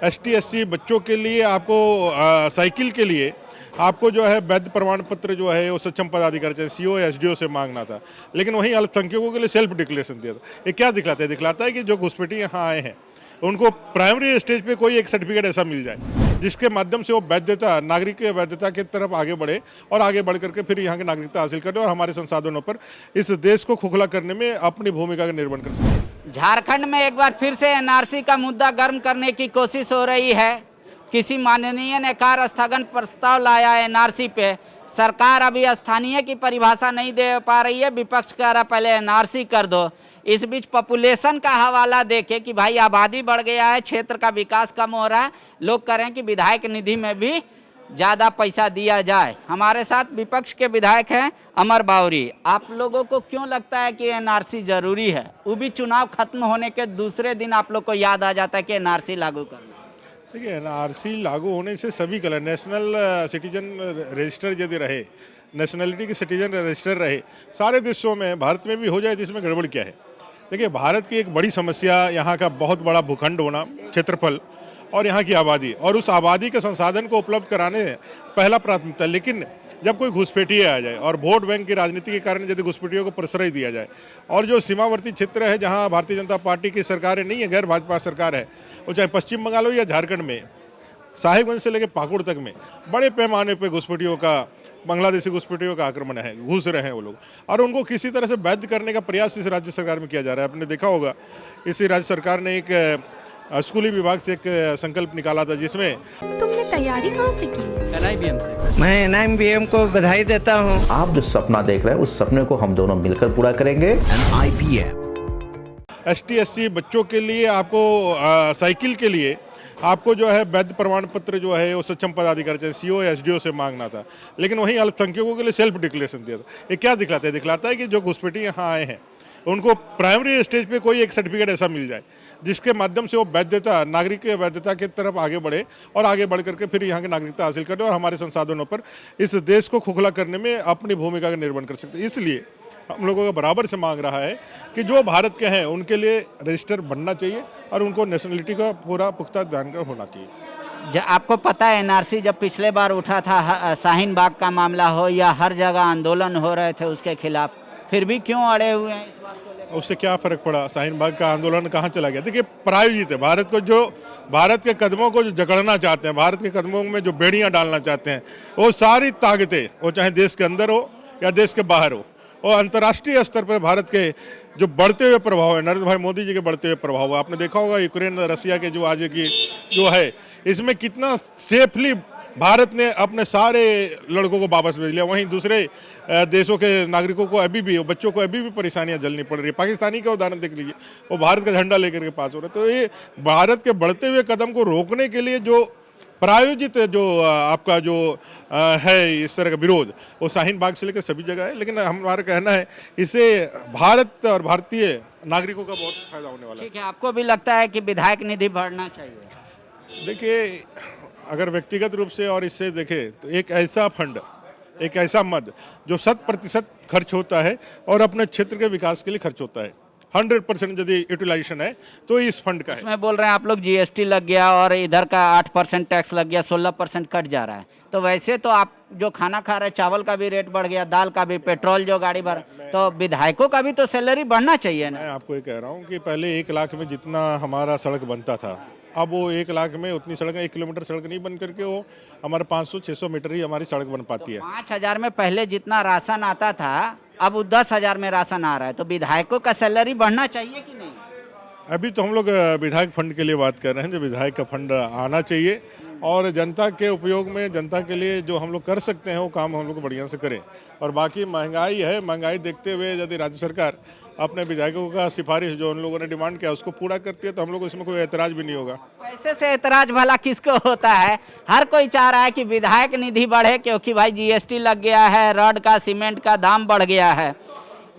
ST SC बच्चों के लिए आपको साइकिल के लिए आपको जो है वैध प्रमाण पत्र जो है वो सक्षम पदाधिकारी चाहे CO या SDO से मांगना था, लेकिन वहीं अल्पसंख्यकों के लिए सेल्फ डिक्लेरेशन दिया था। ये क्या दिखलाता है? दिखलाता है कि जो घुसपैठी यहाँ आए हैं उनको प्राइमरी स्टेज पे कोई एक सर्टिफिकेट ऐसा मिल जाए जिसके माध्यम से वो वैधता, नागरिक की वैधता की तरफ आगे बढ़े और आगे बढ़ करके फिर यहाँ की नागरिकता हासिल करें और हमारे संसाधनों पर इस देश को खोखला करने में अपनी भूमिका का निर्वहन कर सकें। झारखंड में एक बार फिर से NRC का मुद्दा गर्म करने की कोशिश हो रही है। किसी माननीय ने कार स्थगन प्रस्ताव लाया है NRC पे। सरकार अभी स्थानीय की परिभाषा नहीं दे पा रही है, विपक्ष कह रहा पहले NRC कर दो। इस बीच पॉपुलेशन का हवाला देके कि भाई आबादी बढ़ गया है, क्षेत्र का विकास कम हो रहा है, लोग कह रहे हैं कि विधायक निधि में भी ज़्यादा पैसा दिया जाए। हमारे साथ विपक्ष के विधायक हैं अमर बावरी। आप लोगों को क्यों लगता है कि NRC जरूरी है? वो भी चुनाव खत्म होने के दूसरे दिन आप लोग को याद आ जाता है कि NRC लागू करना। देखिए, NRC लागू होने से सभी कलर नेशनल सिटीजन रजिस्टर यदि रहे, नेशनलिटी की सिटीजन रजिस्टर रहे सारे देशों में, भारत में भी हो जाए तो इसमें गड़बड़ क्या है? देखिए, भारत की एक बड़ी समस्या यहाँ का बहुत बड़ा भूखंड होना, क्षेत्रफल और यहाँ की आबादी, और उस आबादी के संसाधन को उपलब्ध कराने पहला प्राथमिकता। लेकिन जब कोई घुसपैठी आ जाए और वोट बैंक की राजनीति के कारण यदि घुसपैठियों को प्रश्रय दिया जाए, और जो सीमावर्ती क्षेत्र है जहाँ भारतीय जनता पार्टी की सरकारें नहीं है, गैर भाजपा सरकार है, वो चाहे पश्चिम बंगाल हो या झारखंड में, साहिबगंज से लेकर पाकुड़ तक में बड़े पैमाने पर घुसपैठियों का, बांग्लादेशी घुसपैठियों का आक्रमण है, घुस रहे हैं वो लोग, और उनको किसी तरह से वैध करने का प्रयास इस राज्य सरकार में किया जा रहा है। आपने देखा होगा इसी राज्य सरकार ने एक स्कूली विभाग से एक संकल्प निकाला था जिसमें तुमने तैयारी कहाँ से की? NIBM से। मैं NIBM को बधाई देता हूँ। आप जो सपना देख रहे हैं उस सपने को हम दोनों मिलकर पूरा करेंगे। NIBM ST SC बच्चों के लिए आपको साइकिल के लिए आपको जो है वैध प्रमाण पत्र जो है वो सक्षम पदाधिकारी चाहे CO या SDO से मांगना था, लेकिन वहीं अल्पसंख्यकों के लिए सेल्फ डिक्लेरेशन दिया था। ये क्या दिखलाता है? दिखलाता है कि जो घुसपैठी यहाँ आए हैं उनको प्राइमरी स्टेज पे कोई एक सर्टिफिकेट ऐसा मिल जाए जिसके माध्यम से वो वैधता, नागरिक की वैधता की तरफ आगे बढ़े और आगे बढ़ करके फिर यहाँ की नागरिकता हासिल करें और हमारे संसाधनों पर इस देश को खोखला करने में अपनी भूमिका का निर्वहन कर सकते। इसलिए हम लोगों का बराबर से मांग रहा है कि जो भारत के हैं उनके लिए रजिस्टर बनना चाहिए और उनको नेशनलिटी का पूरा पुख्ता ध्यान का होना चाहिए। आपको पता है NRC जब पिछले बार उठा था, शाहीन बाग का मामला हो या हर जगह आंदोलन हो रहे थे उसके खिलाफ, फिर भी क्यों अड़े हुए हैं इस बात को लेकर? उससे क्या फर्क पड़ा? शाहीन बाग का आंदोलन कहाँ चला गया? देखिए, प्रायोजित है। भारत को जो, भारत के कदमों को जो जकड़ना चाहते हैं, भारत के कदमों में जो बेड़ियां डालना चाहते हैं, वो सारी ताकतें, वो चाहे देश के अंदर हो या देश के बाहर हो, और अंतर्राष्ट्रीय स्तर पर भारत के जो बढ़ते हुए प्रभाव है, नरेंद्र भाई मोदी जी के बढ़ते हुए प्रभाव है, आपने देखा होगा यूक्रेन रसिया के जो आज की जो है, इसमें कितना सेफली भारत ने अपने सारे लड़कों को वापस भेज लिया। वहीं दूसरे देशों के नागरिकों को अभी भी, बच्चों को अभी भी परेशानियां झेलनी पड़ रही है। पाकिस्तानी का उदाहरण देख लीजिए, वो भारत का झंडा लेकर के पास हो रहे। तो ये भारत के बढ़ते हुए कदम को रोकने के लिए जो प्रायोजित जो आपका जो है इस तरह का विरोध, वो शाहीन बाग से लेकर सभी जगह है। लेकिन हमारा कहना है इससे भारत और भारतीय नागरिकों का बहुत फायदा होने वाला है। ठीक है, आपको भी लगता है कि विधायक निधि बढ़ना चाहिए? देखिए, अगर व्यक्तिगत रूप से और इससे देखें तो एक ऐसा फंड, एक ऐसा मद जो 100% खर्च होता है और अपने क्षेत्र के विकास के लिए खर्च होता है, 100% यदि यूटिलाइजेशन है तो इस फंड का है। इसमें बोल रहे हैं आप लोग GST लग गया और इधर का 8% टैक्स लग गया, 16% कट जा रहा है। तो वैसे तो आप जो खाना खा रहे हैं, चावल का भी रेट बढ़ गया, दाल का भी, पेट्रोल जो गाड़ी भर, तो विधायकों का भी तो सैलरी बढ़ना चाहिए ना? मैं आपको ये कह रहा हूँ कि पहले 1 लाख में जितना हमारा सड़क बनता था, अब वो 1 लाख में उतनी सड़क, 1 किलोमीटर सड़क नहीं बन करके वो हमारे 500-600 मीटर ही हमारी सड़क बन पाती है। 5,000 में पहले जितना राशन आता था, अब वो 10,000 में राशन आ रहा है। तो विधायकों का सैलरी बढ़ना चाहिए कि नहीं? अभी तो हम लोग विधायक फंड के लिए बात कर रहे हैं, जो विधायक का फंड आना चाहिए और जनता के उपयोग में, जनता के लिए जो हम लोग कर सकते हैं वो काम हम लोग बढ़िया से करें। और बाकी महंगाई है, महंगाई देखते हुए यदि राज्य सरकार अपने विधायकों का सिफारिश जो उन लोगों ने डिमांड किया उसको पूरा करती है तो हम लोग इसमें कोई ऐतराज भी नहीं होगा। पैसे से ऐतराज भला किसको होता है? हर कोई चाह रहा है कि विधायक निधि बढ़े, क्योंकि भाई GST लग गया है, रॉड का, सीमेंट का दाम बढ़ गया है।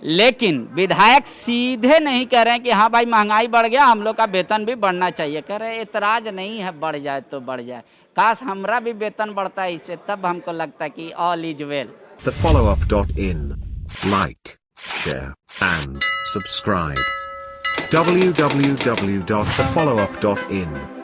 लेकिन विधायक सीधे नहीं कह रहे हैं कि हाँ भाई महंगाई बढ़ गया, हम लोग का वेतन भी बढ़ना चाहिए। कह रहे ऐतराज नहीं है, बढ़ जाए तो बढ़ जाए। काश हमरा भी वेतन बढ़ता है इससे, तब हमको लगता है कि all is well. TheFollowUp.in. Like, share, and subscribe. www.thefollowup.in